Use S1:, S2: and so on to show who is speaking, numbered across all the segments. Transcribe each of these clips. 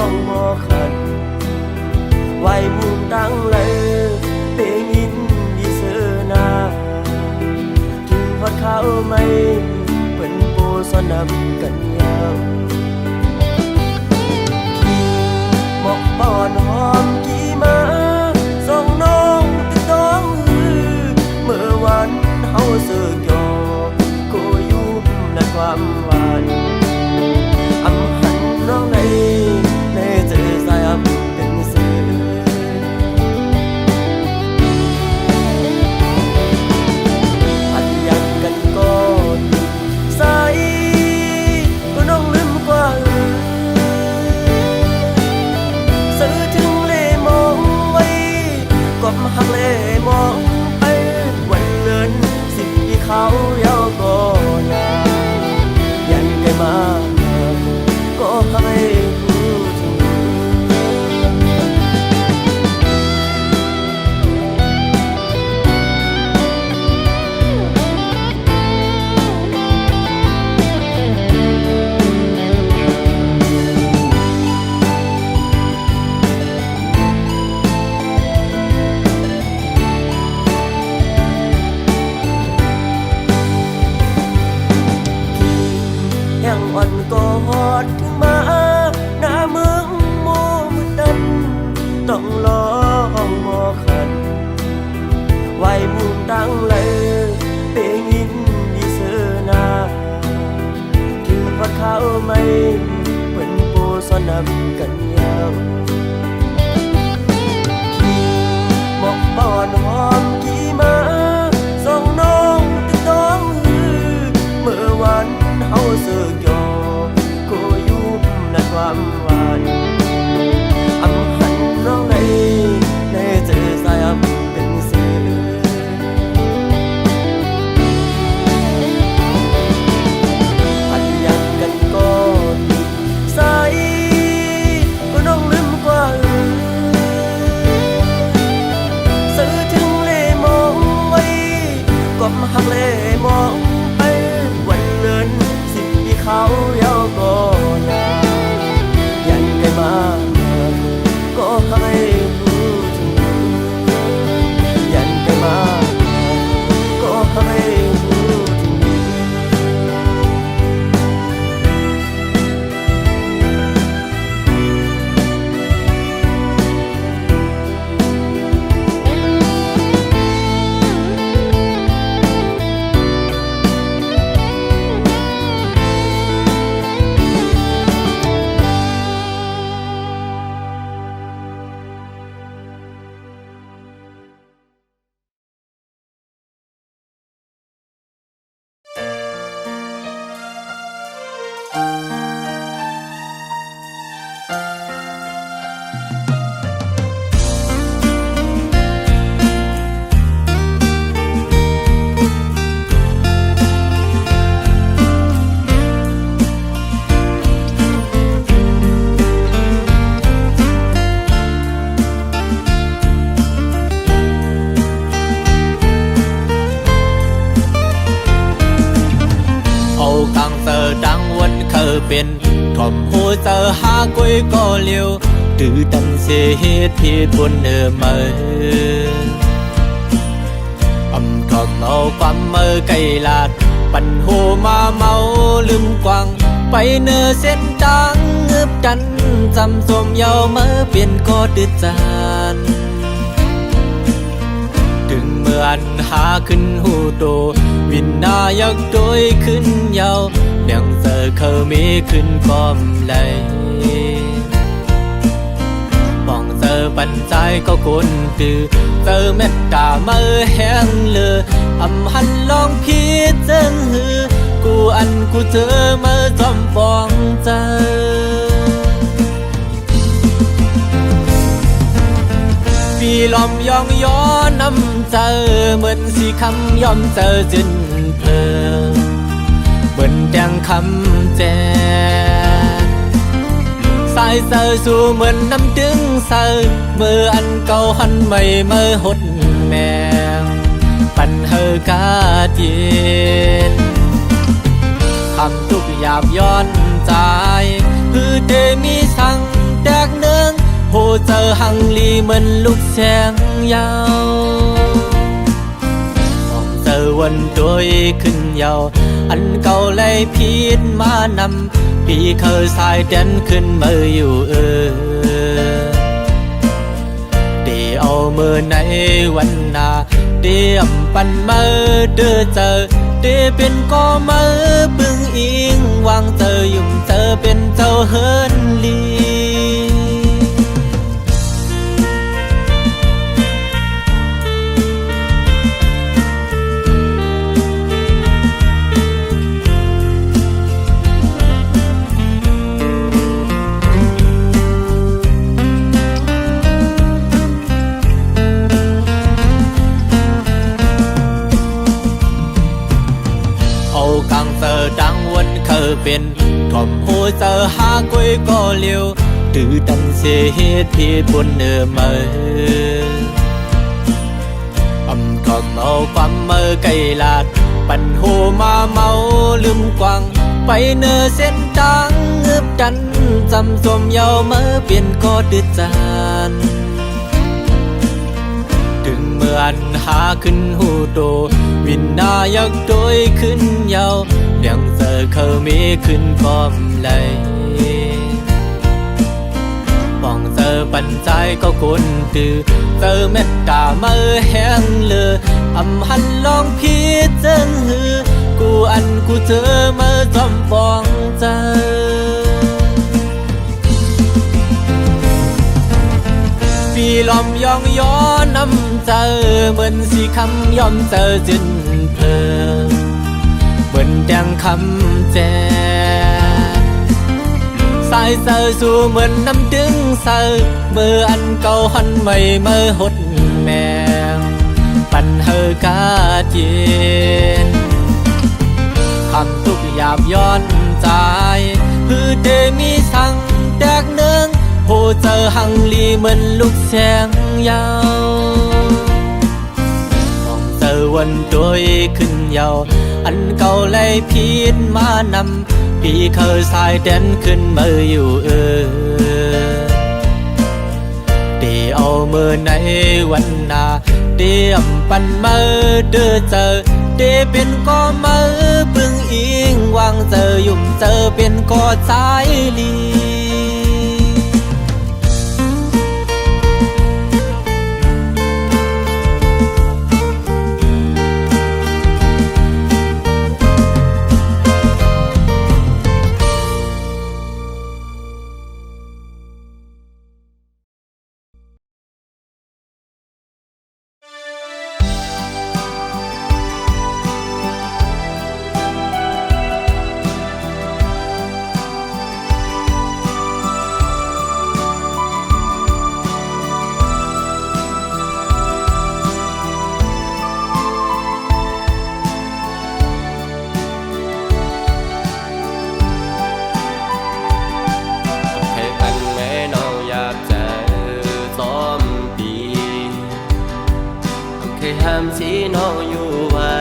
S1: องมอขันไว้มุมตั้งเลยเปยินดีเสือนาถึงพอดเขาไม่เป็นโปสนำกันยาวหมอกปอนหอมกี่มาส่องน้องติดต้องเมื่อวันเฮาเสือกยอก็ยุ่มในความหวานอำหันน้องในเจอสายเป็นเสืออันอยากกันก็สายก็น้องลืมกว่าซื้อถึงเล่มองไว้กบหักเล่มองไปวันเงินสิ่งที่เขาเย้าก็ยายันไกลมาก็ให้รู้ถึงยังอ่อนก็หอดถึงมาหน้าเมืองโมมืดดำต้องรอห้องหมอขันไว้มุมตั้งเลยเปยินดีเสือนาถึงพอดเขาไม่เป็นโปสนำกันยาวหมอกปอนหอมกี่มาส่องน้องติดต้องเมื่อวันเฮาเสือกยอก็ยุ่มในความหวานอำหันน้องในเจอสายเป็นเสืออันอยากกันก็สายก็น้องลืมกว่าซื้อถึงเล่มองไว้กบหักเล่มองไปวันเงินเขาเย้าก็ยายันไกลมาก็ให้รู้ถึงยันไกลมาก็ให้รู้ถึงเป็นถ่อมหัวเจอหากุยก็เลี้ยวตื่นตันเสียเหตุผิดบนมาถ่อมเอาความเมื่อไกลลาดปั่นหัวมาเมาลืมกวางไปเนื้อเส้นจางเงือบจันจำสมเยาเมื่อเปลี่ยนก็ดืดจานถึงเมื่อนหาขึ้นหูโตวินนายักโดยขึ้นเยายังเจอเขามีขึ้นกอมไหลมองเจอปันใจก็คนตื่อเจอเม็ดตาเมื่อแห้งเลืออำหันลองพิจารณากูอันกูเจอเมื่อจอมปองใจปีลอมยองย้อนน้ำเจอเหมือนสีคำยอมเจอจินเพลเหมือนแดงคำแจสายเสือสู่เหมือนน้ำดึงเสือเมื่ออันเก่าหันไม่เมื่อหดแมงปันเฮอกาเย็นคำทุกหยาบย้อนใจคือเดมีสั่งแต่ เจอหังลีเหมือนลูกแสงยาวมองเจอวันด้วยขึ้นยาวอันเก่าเลยพิษมานำพี่เคยสายเด่นขึ้นมาอยู่เดี๋ยวเอามือในวันนาเดี๋ยวปันมือเดือเจอเดี๋ยวเป็นก็มือปึงอิงวางเจอยุ่งเจอเป็นเจ้าเฮินลีกังเจอดังวันเคยเป็นทอมหัวเจอหากุยก็เลี้ยวดื้อดันเสียเหตุผิดบนเนื้อมือทอมเอาความมือไกลลาดปั่นหัวมาเมาลืมกวางไปเนื้อเส้นทางเงือบดันจำสมเยาเมื่อเปลี่ยนก็ดื้อจานถึงเมื่ออันหาขึ้นหูโตวินนายักโดยขึ้นเยาเลี้ยงเจอเขามีขึ้นพร้อมเลยมองเจอปัญใจก็คนตื่อเจอเม็ดตาเมื่อแห้งเลือหันลองพิจารณากูอันกูเจอเมื่อจอมฟองเจอปีลอมยองย้อนน้ำเจอเหมือนสีคำยอมเจอจินเพลิงเหมือนแดงคำแจสายเจอสู่เหมือนน้ำดึงเจอเมื่ออันเก่าหันไม่เมื่อหดแมงปันเฮอกาเจนคำทุกหยาบย้อนใจคือเดมีสั่งแตกเนืองโหเจอหังลีเหมือนลูกแสงยาวมองเจอวันด้วยขึ้นยาวอันเก่าเลยพิษมานำพี่เคยสายเด่นขึ้นมาอยู่เดี๋ยวเอามือในวันนาเดี๋ยวปันมือเดือเจอเดี๋ยวเป็นก็มือปึงอิงวางเจอยุ่มเจอเป็นก็สายลีห้ามสีน้องอยู่ไว้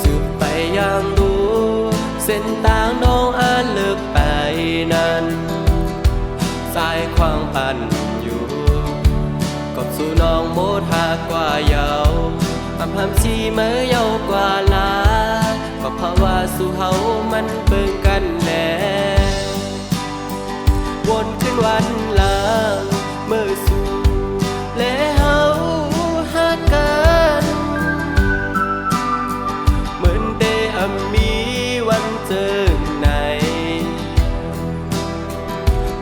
S1: สืบไปอย่างดูเส้นทางน้องอ่านเลิกไปนั้นสายควางปั่นอยู่กบสู่น้องโมดหากกว่าเยาห้ามสีเมื่อเยาวกว่าลาก็เพราะว่าสู่เฮามันเบิ่งกันแน่วนขึ้นวันหลังเมื่อสู่และเฮาหักกันเหมือนได้มีวันเจอไหน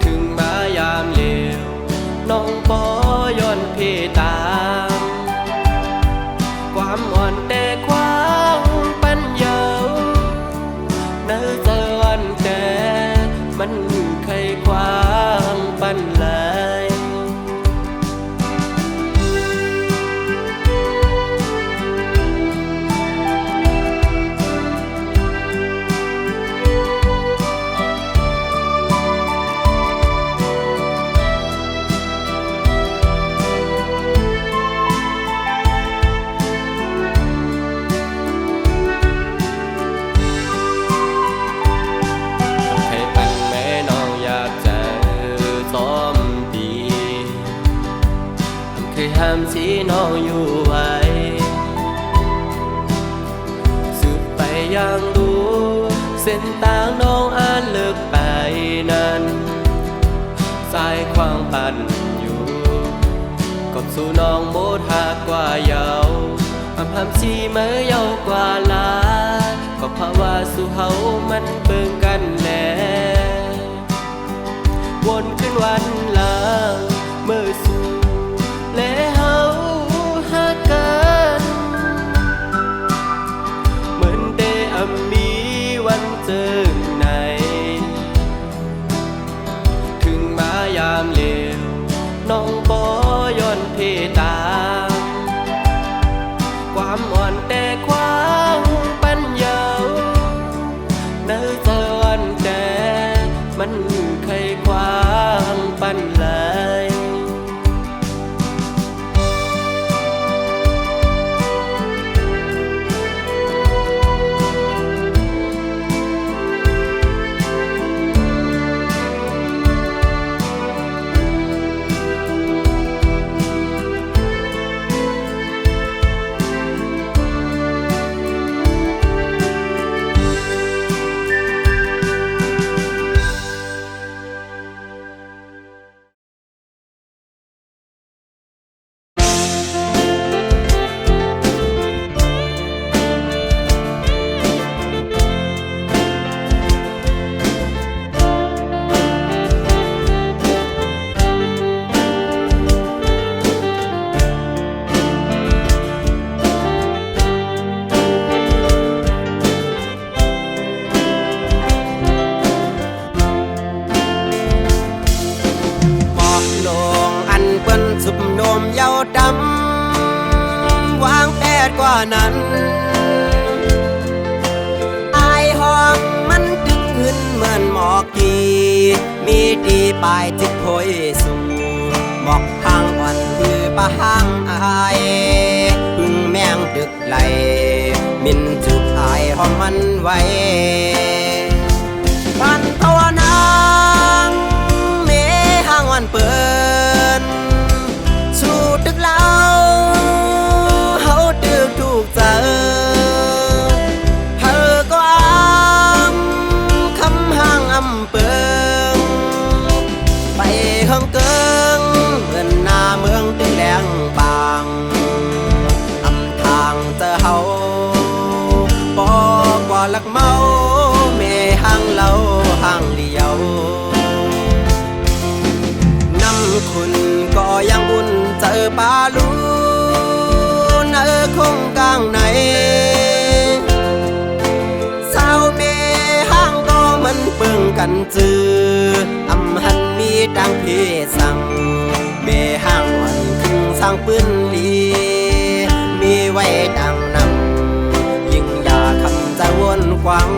S1: ถึงมายามเลวน้องบ่ย้อนเพตามความอ่อนแต่ความปัญญาเนื้อเจอวัน ำสีน้องอยู่ไว้สืบไปยังดูเส้นทางน้องอาจเลิกไปนั้นสายความปั่นอยู่กบสู่น้องโมดหากกว่าเยาทำชีเมื่อเยาวกว่าลาก็เพราะว่าสู่เฮามันเบิ่งกันแน่วนขึ้นวันหลังเมื่อสู่และเฮาหากันเหมือนได้มีวันเจอไหนถึงมายามเลวน้องบ่ย้อนเพตามความอ่อนแต่ความปัญญาเนื้อเจอวันแต่มันเคยความปันไหลสุบโนมเยาดำวางแปดกว่านั้นอายห้องมันตึกขึ้นเหมือนหมอกกีมีดีปลายจิตโพยสูหมอกหางอ่อนคือปะหางอายพึ่งแมงดึกไหลมินจุกอายห้องมันไว้ปันตัวนางเมหางอ่อนเปิดตึกเล่าเฮาตึกถูกเจอเธอก็คำห่างเปิงไปห้องเกิงเหมือนหน้าเมืองตึงแดงบางทางเจอเฮาปอกว่าลักเมาเมห่างเล่าห่างเลี้ยวน้ำคุณก็ยังอุ่นเจอปลาลูนคงกลางไหนสาวเมห้างก็มันเปิงกันจือหันมีดังเพสั่งเมห้างวันคึงสร้างปืนลีมีไว้ดังนำยิ่งอยากคำจะวนควัง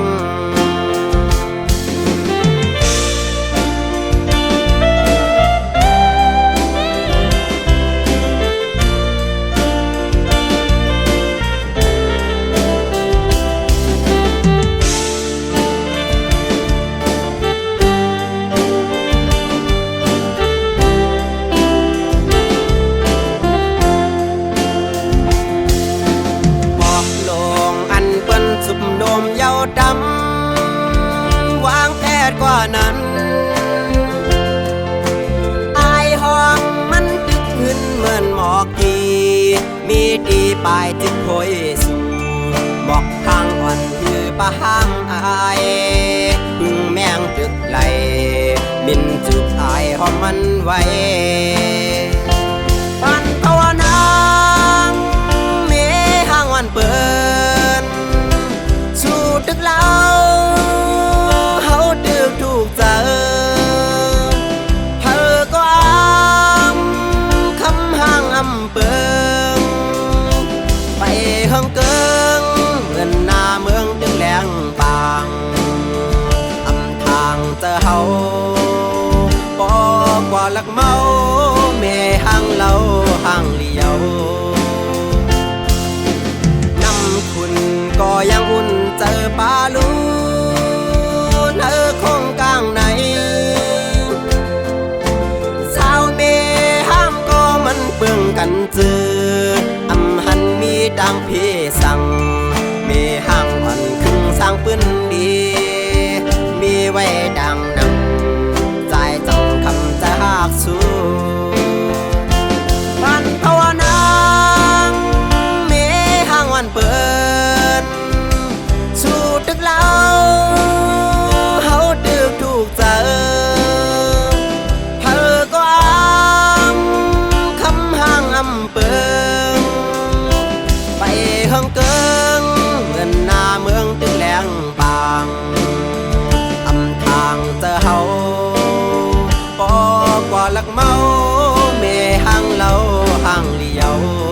S1: ดำวางแปดกว่านั้นอายห้องมันตึกขึ้นเหมือนหมอกกีมีดีปลายจิตโพยสูหมอกหางอ่อนคือปะหางอายพึ่งแมงตึกไหลบินจุกอายห้องมันไว้ปันตัวนางเมหางอ่อนเปิดตึกเล่าเฮาตึกถูกเจอเธอก็คำห่างเปิงไปห้องเกิงเหมือนหน้าเมืองตึงแดงบางทางเจอเฮาปอกว่าลักเมาเมห่างเล่าห่างเลี้ยวน้ำคุณก็ยังอุ่นเจอปลาลูนคงกลางไหนสาวเมห้ามก็มันเปื้องกันจื giờ hậu bỏ qua lắc máu mẹ hàng lâu hàng liều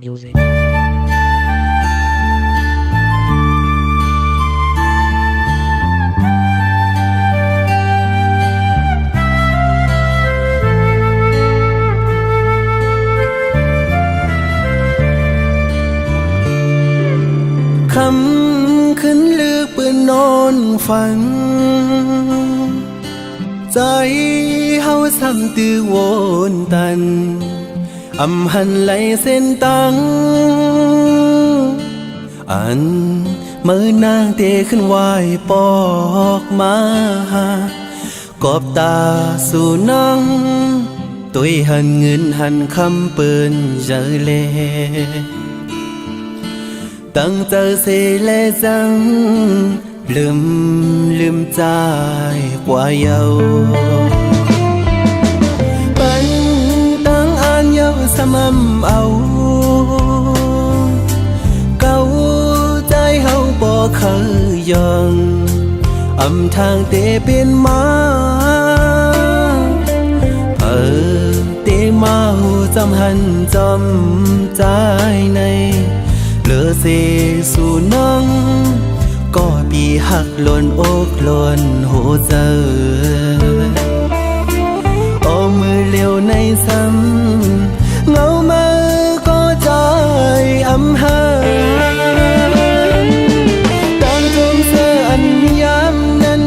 S2: music.
S1: คำขึ้นลือปืนนอนฝันใจเฮาซ้ำตื้อวนตันอำหันไหลเส้นตังอันมือนางเตะขึ้นไหวปอกมากอบตาสู่น้องตุยหันเงินหันคำปืนเจอเลตั้งใจเสเลจัง ลืมใจกว่าเยาปันตั้งอ่านเยาสม่ำเอาเก่าใจเฮาบ่เคยยองอำทางเตเป็นมาเตมาหูจำหันจำใจในเหลือเสสู่น้องก็ปีหักหล่นอกหล่นหัวใจโอ้มือเลี้ยวในซ้ำเงามาก็ใจอำหาดังทงเสื้ออันย้ำนั้น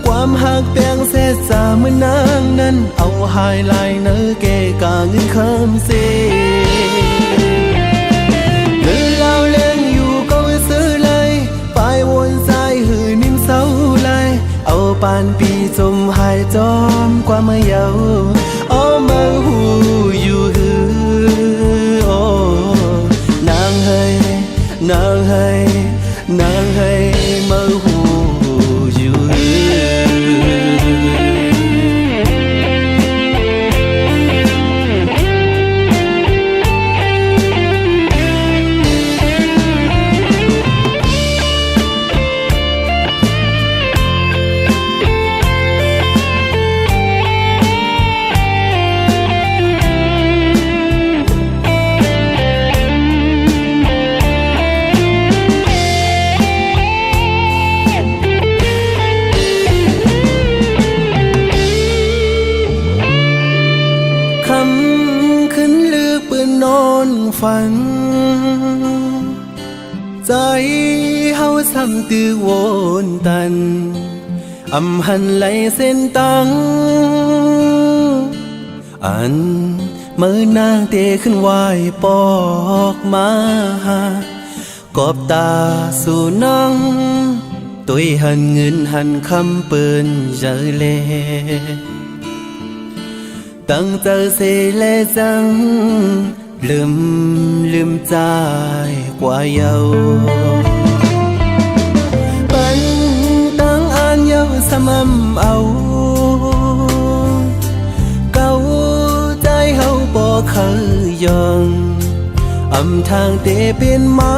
S1: ความหักเปียงเศษสาเมื่อนางนั้นเอาไฮไลน์เนื้อเกกาเงินคำเสีหรือเล่าเล่งอยู่ก็ซื้อเลยไปวนใจหือนิ่มเศร้าเลยเอาปานปีจมหายจอมกว่าเมื่อเยาเอามาหูอยู่หือโอ้นางเฮยนางเฮยนางเฮยมาหูอยู่หือขึ้นลือปืนนอนฝันใจเฮาซ้ำตื้อโวนตันอำหันไหลเส้นตังอันมือนางเตะขึ้นไหวปอกมากอบตาสู่น้องตุยหันเงินหันคำเปิ้นเจอเลตั้งเจอเสเลจังลืมใจกว่าเยาปันตั้งอ่านเยาสม่ำเอาเก่าใจเฮาบ่เคยยองอำทางเตเป็นมา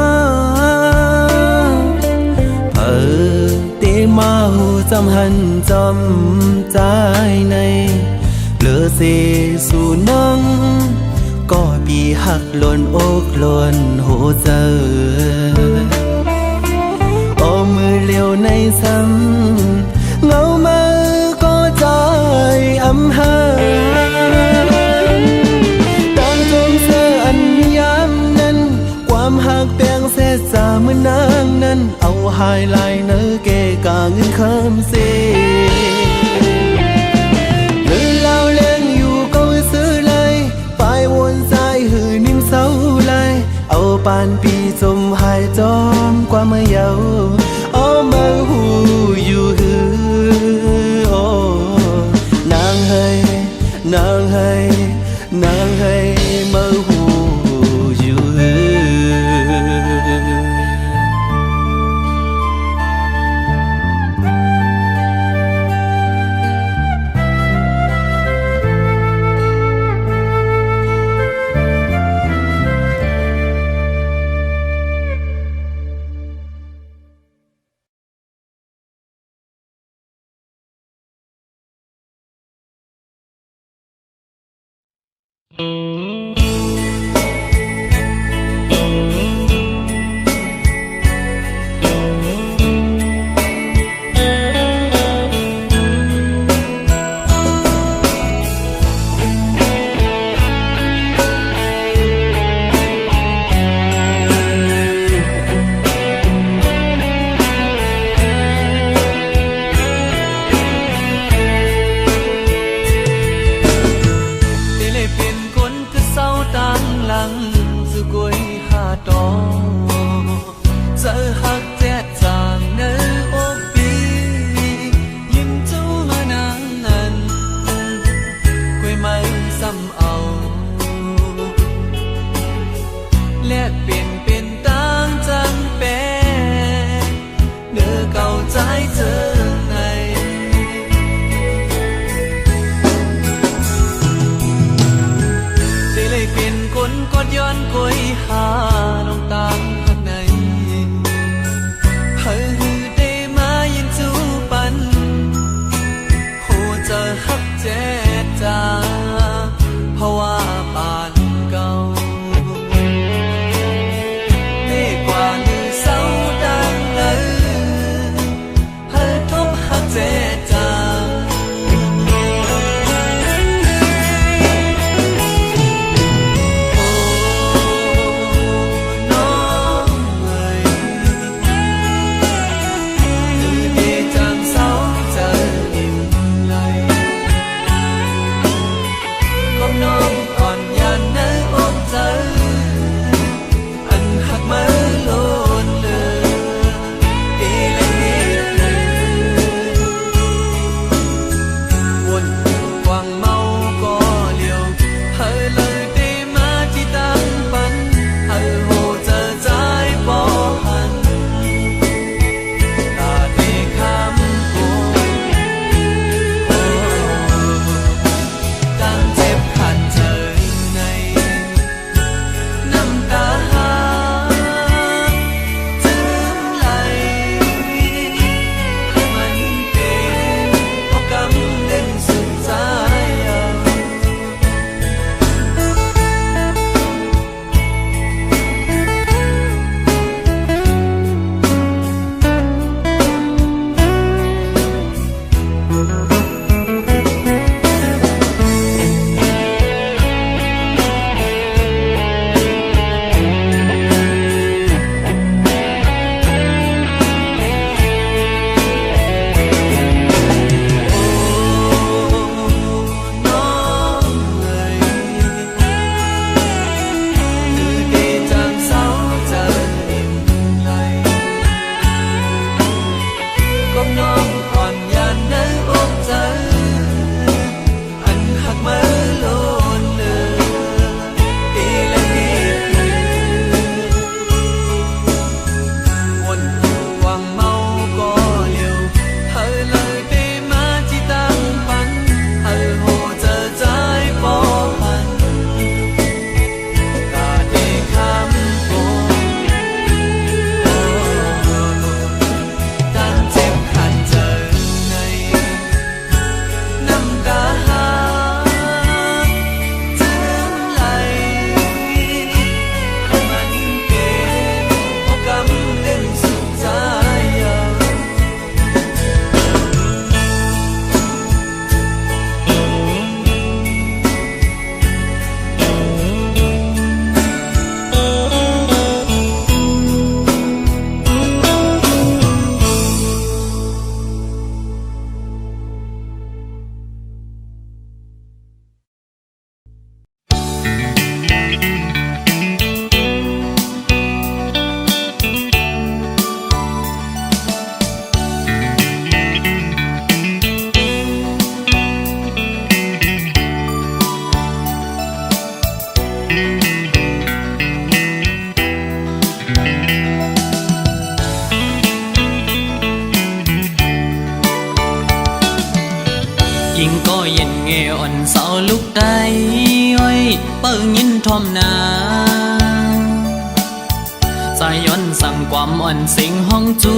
S1: เตมาหูจำหันจำใจในเหลือเสสู่น้องก็ปีหักหล่นอกหล่นหัวใจโอ้มือเลี้ยวในซ้ำเงามาก็ใจอำหาดังทงเสื้ออันย้ำนั้นความหักเปียงเศษสาเมื่อนางนั้นเอาไฮไลน์เนื้อเกกาเงินคำเสีเอาปานปีจมหายจอมกว่าเมื่อเยาเอามาหูอยู่หือโอ้นางเฮยนางเฮยนางเฮยมาหูอยู่หือ
S3: ที่เลยเป็นคน ฮักเจจาเพราะว่าปานเก่าดีกว่าลือเศร้าดังเลยให้ทบฮักเจจา
S4: ยิ่งก็เย็นเงอ่อนเสาลุกได้อ้อยเปิ้งยินทอมนาใจย้อนสั่งความอ่อนสิงห้องจู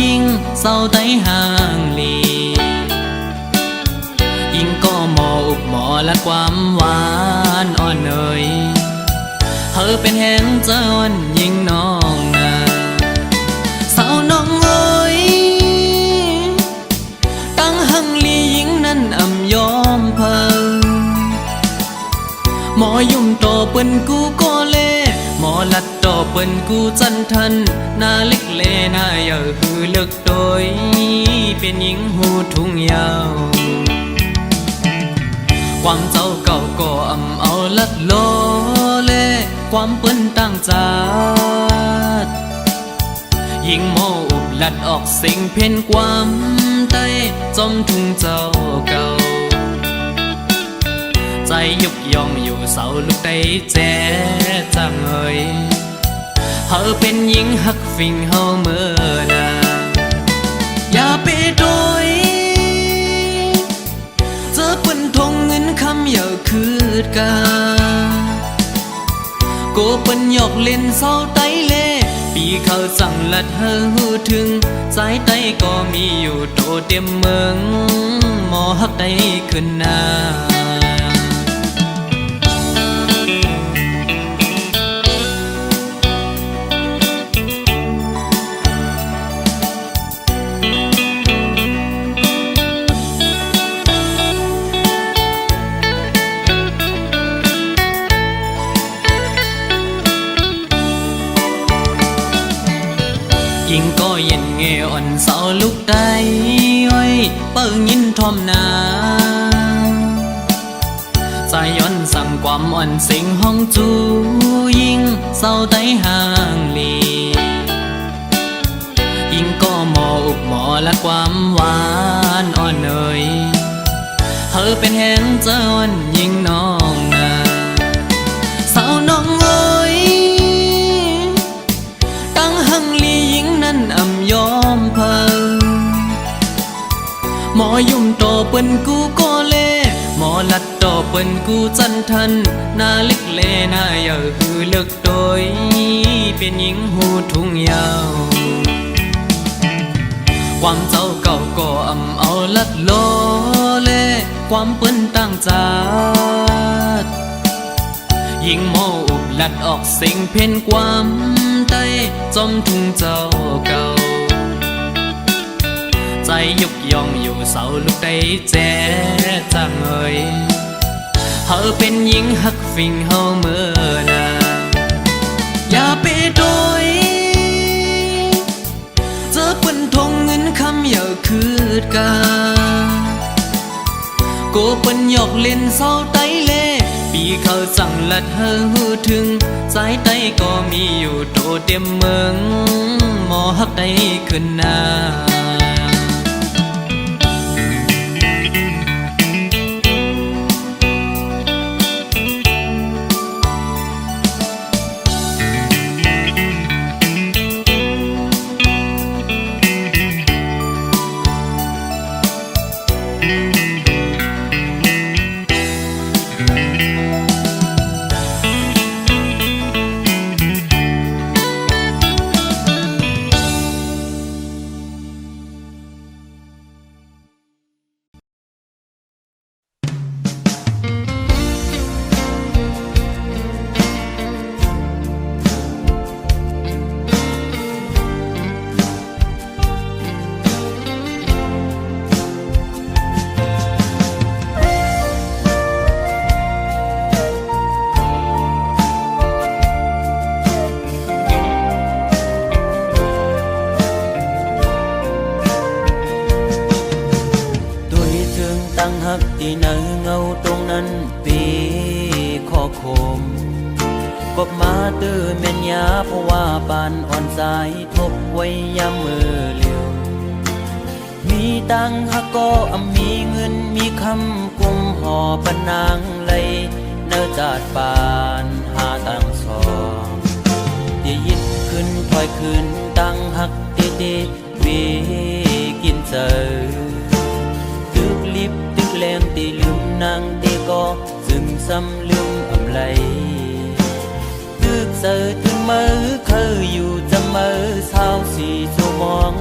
S4: ยิ่งเศร้าไต้ห่างลียิ่งก็หมออุบหมอและความหวานอ่อนเอ่ยเธอเป็นแห่งเจ้าอ่อนยิ่งน้องนาสาวน้องเอ้ยตั้งหังลียิ่งนั้นอ่ำยอมเพอหมอยุ่มต่อเปิ้นกูก็เล่หมอลัดต่อเปิ้นกูจันทันหน้าเล็กเลหน้าเยาหือเลิกโดยเป็นหญิงหูทุ่งยาวความเจ้าเก่าก็อ่ำเอาลัดโลเล่ความเปิ้นตั้งจาดยิ่งโมอุบลัดออกสิ่งเพ่นความใต้จอมทุ่งเจ้าเก่าใจยุกยองอยู่เสาลูกได้แจ๊จังเอ่ยเธอเป็นหญิงหักฟิงเฮาเมื่อนาอย่าไปโดยเจอปืนทงเงินคำอย่าคืดกาโกเปิ้นหยอกเล่นเศร้าไตเล่ปีเขาสั่งลัดเฮอหูถึงสายไตก็มีอยู่โตเต็มเมืองหมอหัก ได้ขึ้นหน้ายิ่งก็เย็นเงอ่อนเสาลุกได้อ้อยเปิ้งยินทอมนาใจย้อนสั่งความอ่อนสิงห้องจูยิ่งเศร้าได้ห่างลียิ่งก็หมออุบหมอและความหวานอ่อนเอ่ยเธอเป็นแห่งเจ้าอ่อนยิ่งน้องนาสาวน้องเอ้ยตั้งหังลียิ่งนั้นอำยอมเพิ่งหมอยุ่มโตเปิ้นกูก็เล่หมอลัดโตเปิ้นกูจันทันหน้าเล็กเลหน้าเยาหือเลิกโดยเป็นหญิงหูทุ่งยาวความเจ้าเก่าก็อำเอาลัดโลเล่ความเปิ้นตั้งจาดยิ่งหมออุบลัดออกสิ่งเพ่นความใต้จอมทุ่งเจ้าเก่าใจยุกยองอยู่เสาลูกได้แจ๊จังเอ่ยเธอเป็นหญิงหักฟิงเฮาเมื่อนาอย่าไปโดยเจอเปิ้นทงเงินคำอย่าคืดกาโกเปิ้นหยอกเล่นเศร้าไตเล่ปีเขาสั่งลัดเธอหูถึงสายไตก็มีอยู่โตเต็มเมืองหมอหักได้ขึ้นหน้า
S1: ที่เนอเงาตรงนั้นปีข้อคมกบมาตื้อเม่นยาเพราะว่าปานอ่อนสายทบไว้ยามมือเลียวมีตังฮักก็มีเงินมีคำกุมห่อปนางเลยเนื้อจาดปานหาตังสองที่ยิดขึ้นถอยขึ้นตังฮักเตเตวีกินเจอตึกลิบตึกแรงตีลืมนางตีก็ซึมซ้ำลืมอำไลตึกเสือถึงมือเคยอยู่จะมือเศร้าสีชั่วมอง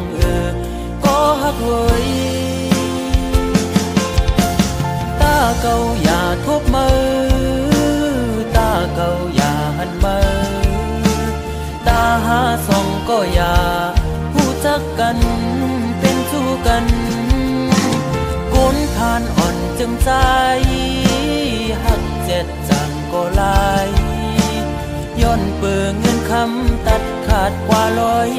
S1: ก็ฮักเว้ยตาเก่าอย่าทบมือตาเก่าอย่าหันมือตาหาส่องก็อย่าผู้จักกันเป็นสู้กันก้นทานอ่อนจึงใจหักเจ็ดจังก็ลายย้อนเปิงเงินคำตัดขาดกว่าลอย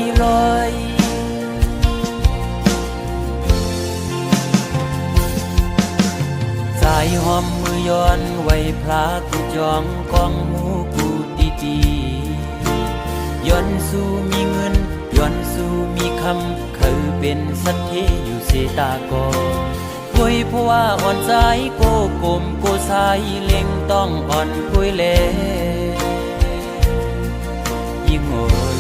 S1: สายหอมมือย้อนไว้พระกูจองกองหูกูดีๆย้อนสู้มีเงินย้อนสู้มีคำเคยเป็นสัตย์ที่อยู่เสตากอคุยเพราะว่าอ่อนใจโกกลมโกสายเล็งต้องอ่อนคุยเล่ยิ่งโอย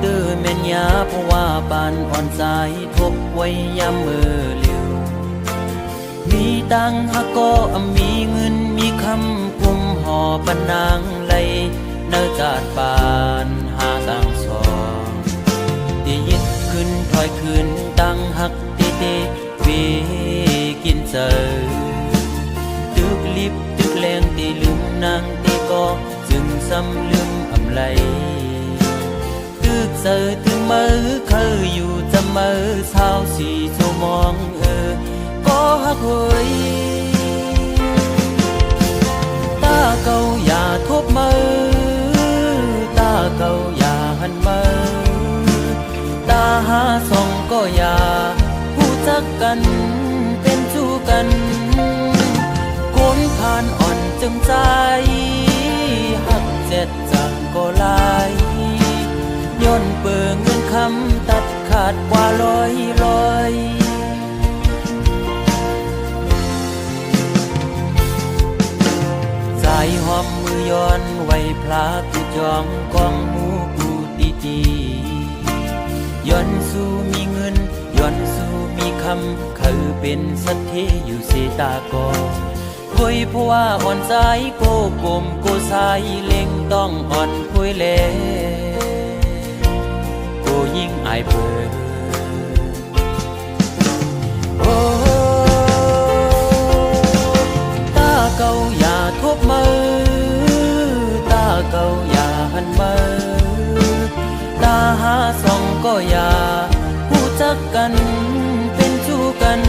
S1: เด้อแม่นยาเพราะว่าปานอ่อนสายทบไว้ยามมือเหลียวมีตังหาก็มีเงินมีคำกุมห่อปนนางไหลเนื้อจาดปานหาต่างสองที่ยึดขึ้นถอยขึ้นตังหักเตเตเวกินเจอตึกลิบตึกแรงตีลืมนางตีก็จึงซ้ำลืมอำไลตึกเจอถึงมือเคยอยู่จะมือเช้าสี่ชั่วโมงก็หักหวยตาเก่าอย่าทบมือตาเก่าอย่าหันมือตาหาส่องก็อย่าผู้จักกันเป็นชู้กันคนผ่านอ่อนจึงใจหักเจ็ดจังก็ลายย้อนเปิงเงินคำตัดขาดกว่าร้อยใจหอมมือย้อนไว้พลากูจองกองหูกูตีย้อนสู้มีเงินย้อนสู้มีคำคือเป็นสัตทีอยู่เสตากอคอยเพราะว่าอ่อนใจโกกลมโกสายเล็งต้องอ่อนคุยแลโกยิ่งอายเปิดโอ้ตาเก่าอย่าทบมือตาเก่าอย่าหันมือตาหาส่องก็อย่าผู้จักกันเป็นชู้กัน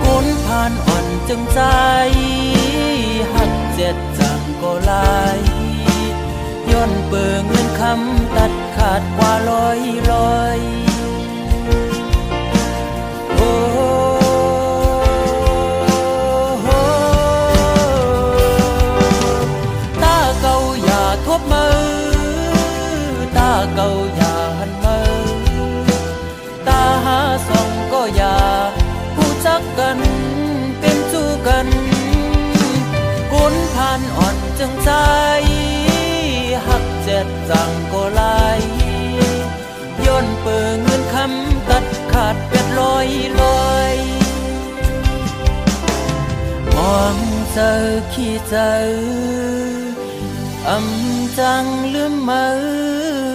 S1: คนผ่านอ่อนจึงใจหักเจ็ดจังก็ลายย้อนเปิงเงินคำตัดขาดกว่าร้อยโอ้ตาเก่าอย่าทบมือตาเก่าอย่าหันมือตาหาส่องก็อย่าผู้จักกันเป็นชู้กันคนผ่านอ่อนจึงใจหักเจ็ดจังก็ลายย้อนเปิงเงินคำตัดขาดเป็ดลอยมองเจอขี้เจออำจังลืมมือ